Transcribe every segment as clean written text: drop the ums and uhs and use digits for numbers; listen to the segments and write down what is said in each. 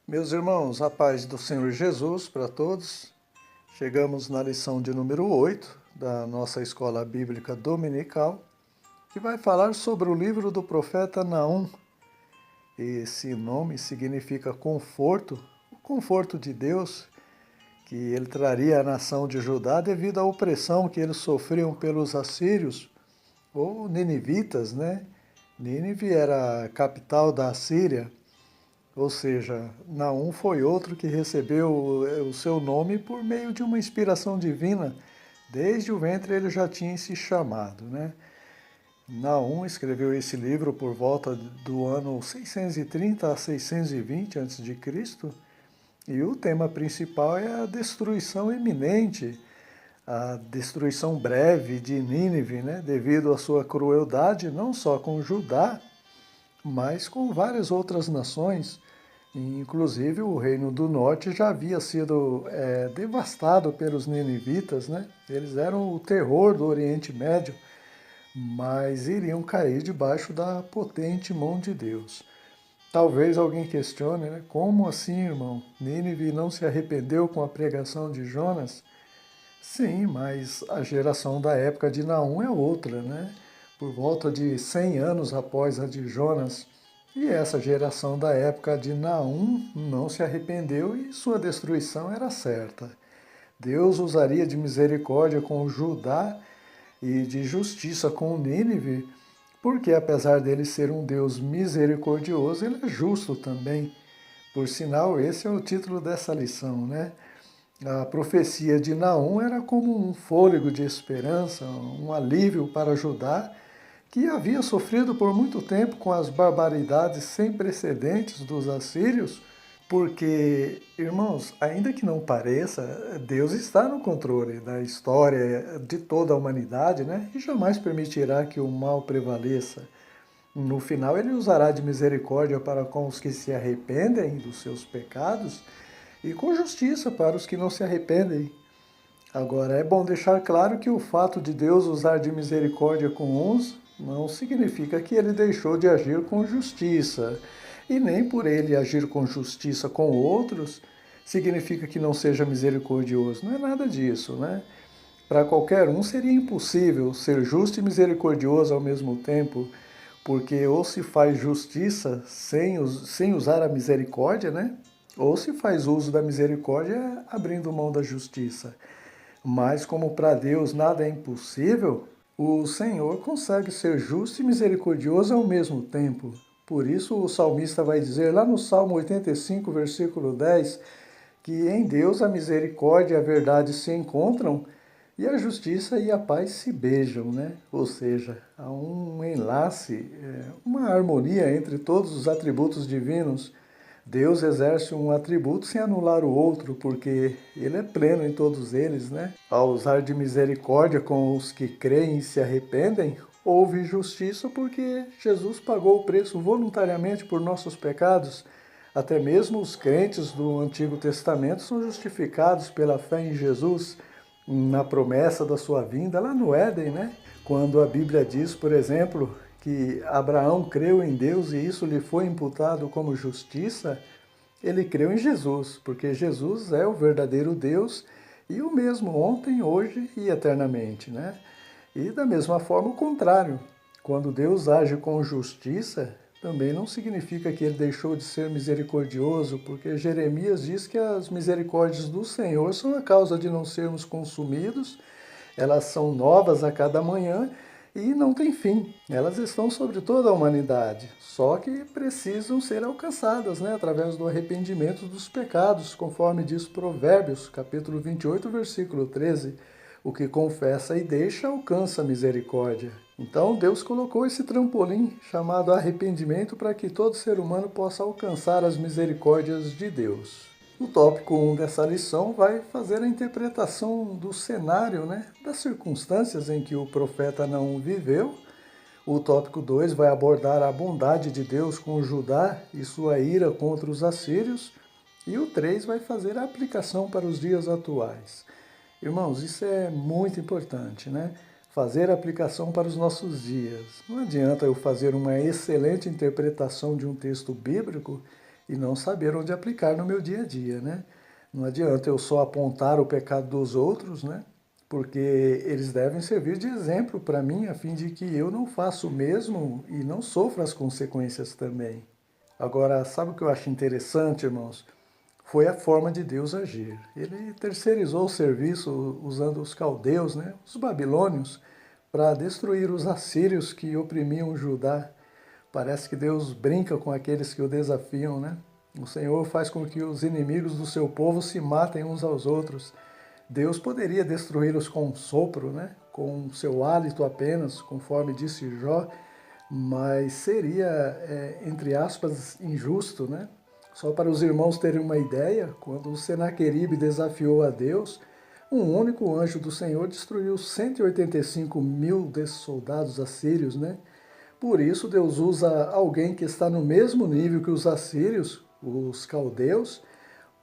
Meus irmãos, a paz do Senhor Jesus para todos. Chegamos na lição de número 8 da nossa escola bíblica dominical, que vai falar sobre o livro do profeta Naum. Esse nome significa conforto, o conforto de Deus, que ele traria à nação de Judá devido à opressão que eles sofriam pelos assírios, ou ninivitas, né? Nínive era a capital da Assíria. Ou seja, Naum foi outro que recebeu o seu nome por meio de uma inspiração divina. Desde o ventre ele já tinha se chamado, né? Naum escreveu esse livro por volta do ano 630 a 620 a.C. E o tema principal é a destruição iminente, a destruição breve de Nínive, né? Devido à sua crueldade, não só com Judá, mas com várias outras nações. Inclusive o Reino do Norte já havia sido devastado pelos ninivitas, né? Eles eram o terror do Oriente Médio, mas iriam cair debaixo da potente mão de Deus. Talvez alguém questione, né? Como assim, irmão? Nínive não se arrependeu com a pregação de Jonas? Sim, mas a geração da época de Naum é outra, né? Por volta de 100 anos após a de Jonas. E essa geração da época de Naum não se arrependeu e sua destruição era certa. Deus usaria de misericórdia com Judá e de justiça com Nínive, porque apesar dele ser um Deus misericordioso, ele é justo também. Por sinal, esse é o título dessa lição, né? A profecia de Naum era como um fôlego de esperança, um alívio para Judá, que havia sofrido por muito tempo com as barbaridades sem precedentes dos assírios, porque, irmãos, ainda que não pareça, Deus está no controle da história de toda a humanidade, né? E jamais permitirá que o mal prevaleça. No final, ele usará de misericórdia para com os que se arrependem dos seus pecados e com justiça para os que não se arrependem. Agora, é bom deixar claro que o fato de Deus usar de misericórdia com uns não significa que ele deixou de agir com justiça. E nem por ele agir com justiça com outros significa que não seja misericordioso. Não é nada disso, né? Para qualquer um seria impossível ser justo e misericordioso ao mesmo tempo, porque ou se faz justiça sem usar a misericórdia, né? Ou se faz uso da misericórdia abrindo mão da justiça. Mas como para Deus nada é impossível, o Senhor consegue ser justo e misericordioso ao mesmo tempo. Por isso o salmista vai dizer lá no Salmo 85, versículo 10, que em Deus a misericórdia e a verdade se encontram e a justiça e a paz se beijam, né? Ou seja, há um enlace, uma harmonia entre todos os atributos divinos. Deus exerce um atributo sem anular o outro, porque ele é pleno em todos eles, né? Ao usar de misericórdia com os que creem e se arrependem, houve justiça porque Jesus pagou o preço voluntariamente por nossos pecados. Até mesmo os crentes do Antigo Testamento são justificados pela fé em Jesus, na promessa da sua vinda lá no Éden, né? Quando a Bíblia diz, por exemplo, que Abraão creu em Deus e isso lhe foi imputado como justiça, ele creu em Jesus, porque Jesus é o verdadeiro Deus e o mesmo ontem, hoje e eternamente, né? E da mesma forma o contrário, quando Deus age com justiça, também não significa que ele deixou de ser misericordioso, porque Jeremias diz que as misericórdias do Senhor são a causa de não sermos consumidos, elas são novas a cada manhã e não têm fim. Elas estão sobre toda a humanidade, só que precisam ser alcançadas, né, através do arrependimento dos pecados, conforme diz Provérbios, capítulo 28, versículo 13. O que confessa e deixa alcança a misericórdia. Então Deus colocou esse trampolim chamado arrependimento para que todo ser humano possa alcançar as misericórdias de Deus. O tópico 1 dessa lição vai fazer a interpretação do cenário, né, das circunstâncias em que o profeta Naum viveu. O tópico 2 vai abordar a bondade de Deus com Judá e sua ira contra os assírios. E o 3 vai fazer a aplicação para os dias atuais. Irmãos, isso é muito importante, né? Fazer a aplicação para os nossos dias. Não adianta eu fazer uma excelente interpretação de um texto bíblico e não saber onde aplicar no meu dia a dia, né? Não adianta eu só apontar o pecado dos outros, né? Porque eles devem servir de exemplo para mim, a fim de que eu não faça o mesmo e não sofra as consequências também. Agora, sabe o que eu acho interessante, irmãos? Foi a forma de Deus agir. Ele terceirizou o serviço usando os caldeus, né, os babilônios, para destruir os assírios que oprimiam Judá. Parece que Deus brinca com aqueles que o desafiam, né? O Senhor faz com que os inimigos do seu povo se matem uns aos outros. Deus poderia destruí-los com um sopro, né? Com o seu hálito apenas, conforme disse Jó, mas seria, entre aspas, injusto, né? Só para os irmãos terem uma ideia, quando Senaqueribe desafiou a Deus, um único anjo do Senhor destruiu 185 mil desses soldados assírios, né? Por isso Deus usa alguém que está no mesmo nível que os assírios, os caldeus,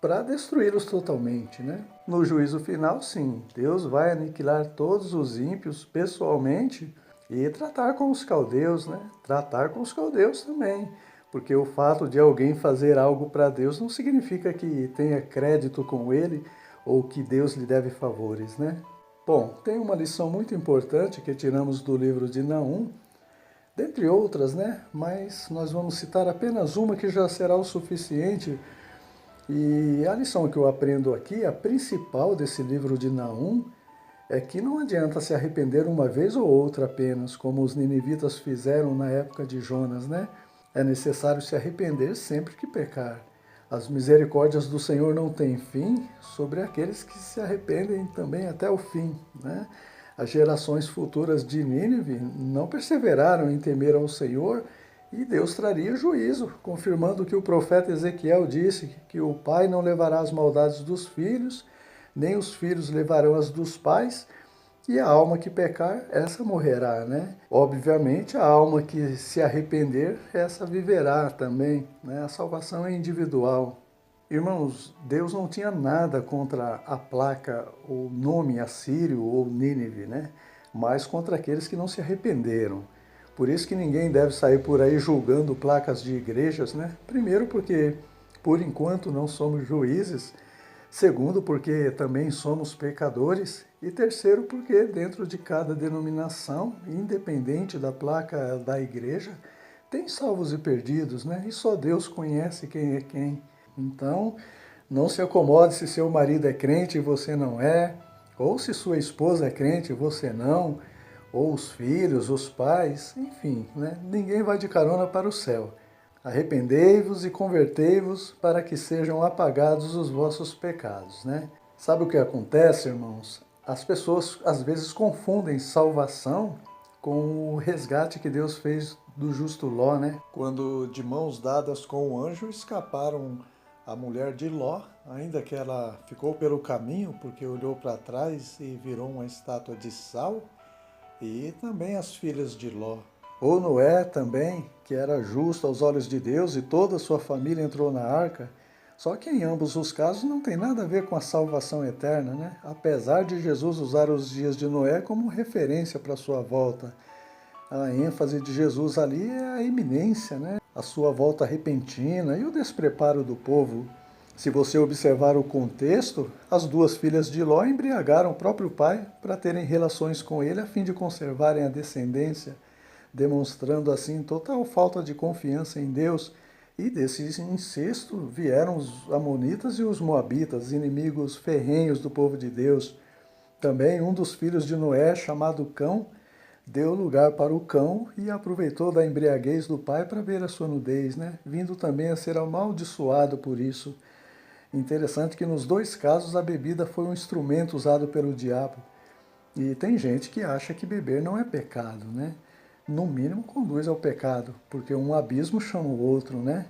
para destruí-los totalmente, né? No juízo final, sim, Deus vai aniquilar todos os ímpios pessoalmente e tratar com os caldeus, né? Tratar com os caldeus também, porque o fato de alguém fazer algo para Deus não significa que tenha crédito com ele ou que Deus lhe deve favores, né? Bom, tem uma lição muito importante que tiramos do livro de Naum, dentre outras, né? Mas nós vamos citar apenas uma que já será o suficiente. E a lição que eu aprendo aqui, a principal desse livro de Naum, é que não adianta se arrepender uma vez ou outra apenas, como os ninivitas fizeram na época de Jonas, né? É necessário se arrepender sempre que pecar. As misericórdias do Senhor não têm fim sobre aqueles que se arrependem também até o fim, né? As gerações futuras de Nínive não perseveraram em temer ao Senhor e Deus traria juízo, confirmando o que o profeta Ezequiel disse, que o pai não levará as maldades dos filhos, nem os filhos levarão as dos pais, e a alma que pecar, essa morrerá, né? Obviamente, a alma que se arrepender, essa viverá também, né? A salvação é individual. Irmãos, Deus não tinha nada contra a placa, o nome Assírio ou Nínive, né? Mas contra aqueles que não se arrependeram. Por isso que ninguém deve sair por aí julgando placas de igrejas, né? Primeiro porque, por enquanto, não somos juízes. Segundo, porque também somos pecadores. E terceiro, porque dentro de cada denominação, independente da placa da igreja, tem salvos e perdidos, né? E só Deus conhece quem é quem. Então, não se acomode se seu marido é crente e você não é, ou se sua esposa é crente e você não, ou os filhos, os pais, enfim, né? Ninguém vai de carona para o céu. Arrependei-vos e convertei-vos para que sejam apagados os vossos pecados, né? Sabe o que acontece, irmãos? As pessoas às vezes confundem salvação com o resgate que Deus fez do justo Ló, né? Quando de mãos dadas com o anjo escaparam a mulher de Ló, ainda que ela ficou pelo caminho porque olhou para trás e virou uma estátua de sal, e também as filhas de Ló. Ou Noé também, que era justo aos olhos de Deus e toda a sua família entrou na arca. Só que em ambos os casos não tem nada a ver com a salvação eterna, né? Apesar de Jesus usar os dias de Noé como referência para a sua volta. A ênfase de Jesus ali é a iminência, né? A sua volta repentina e o despreparo do povo. Se você observar o contexto, as duas filhas de Ló embriagaram o próprio pai para terem relações com ele a fim de conservarem a descendência, demonstrando assim total falta de confiança em Deus. E desse incesto vieram os amonitas e os moabitas, inimigos ferrenhos do povo de Deus. Também um dos filhos de Noé, chamado Cão, deu lugar para o cão e aproveitou da embriaguez do pai para ver a sua nudez, né? Vindo também a ser amaldiçoado por isso. Interessante que nos dois casos a bebida foi um instrumento usado pelo diabo. E tem gente que acha que beber não é pecado, né? No mínimo conduz ao pecado, porque um abismo chama o outro, né?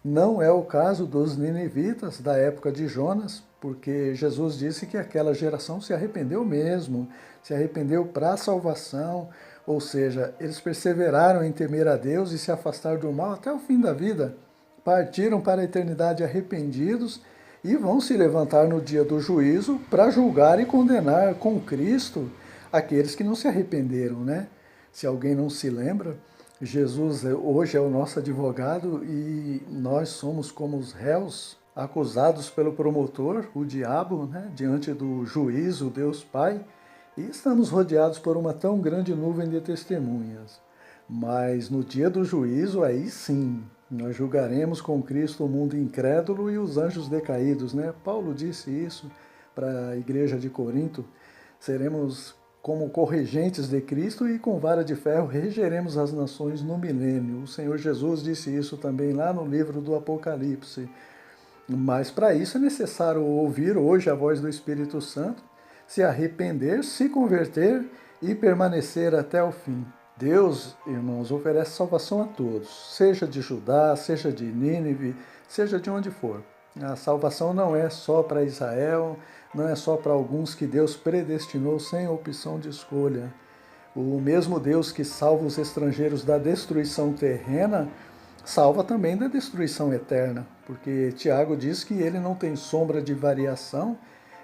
Não é o caso dos ninivitas da época de Jonas, porque Jesus disse que aquela geração se arrependeu mesmo, se arrependeu para a salvação, ou seja, eles perseveraram em temer a Deus e se afastar do mal até o fim da vida. Partiram para a eternidade arrependidos e vão se levantar no dia do juízo para julgar e condenar com Cristo aqueles que não se arrependeram, né? Se alguém não se lembra, Jesus hoje é o nosso advogado e nós somos como os réus acusados pelo promotor, o diabo, né, diante do juízo, Deus Pai, e estamos rodeados por uma tão grande nuvem de testemunhas. Mas no dia do juízo, aí sim, nós julgaremos com Cristo o mundo incrédulo e os anjos decaídos, né? Paulo disse isso para a igreja de Corinto. Seremos como corregentes de Cristo e com vara de ferro regeremos as nações no milênio. O Senhor Jesus disse isso também lá no livro do Apocalipse. Mas para isso é necessário ouvir hoje a voz do Espírito Santo, se arrepender, se converter e permanecer até o fim. Deus, irmãos, oferece salvação a todos, seja de Judá, seja de Nínive, seja de onde for. A salvação não é só para Israel, não é só para alguns que Deus predestinou sem opção de escolha. O mesmo Deus que salva os estrangeiros da destruição terrena, salva também da destruição eterna, porque Tiago diz que ele não tem sombra de variação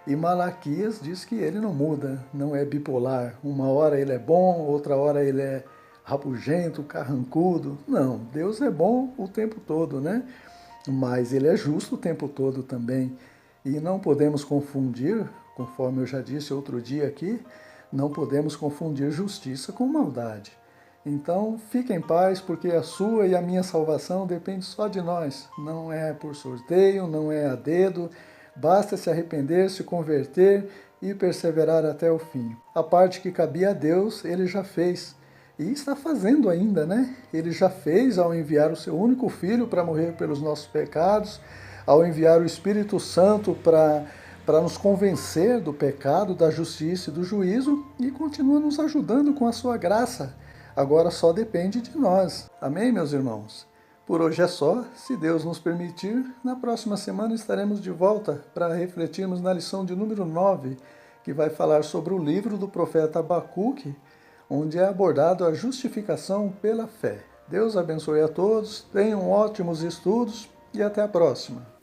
e Malaquias diz que ele não muda, não é bipolar. Uma hora ele é bom, outra hora ele é rabugento, carrancudo. Não, Deus é bom o tempo todo, né? Mas ele é justo o tempo todo também. E não podemos confundir, conforme eu já disse outro dia aqui, não podemos confundir justiça com maldade. Então, fique em paz, porque a sua e a minha salvação depende só de nós. Não é por sorteio, não é a dedo, basta se arrepender, se converter e perseverar até o fim. A parte que cabia a Deus, ele já fez. E está fazendo ainda, né? Ele já fez ao enviar o seu único Filho para morrer pelos nossos pecados, ao enviar o Espírito Santo para nos convencer do pecado, da justiça e do juízo, e continua nos ajudando com a sua graça. Agora só depende de nós. Amém, meus irmãos? Por hoje é só. Se Deus nos permitir, na próxima semana estaremos de volta para refletirmos na lição de número 9, que vai falar sobre o livro do profeta Abacuque, onde é abordado a justificação pela fé. Deus abençoe a todos, tenham ótimos estudos e até a próxima.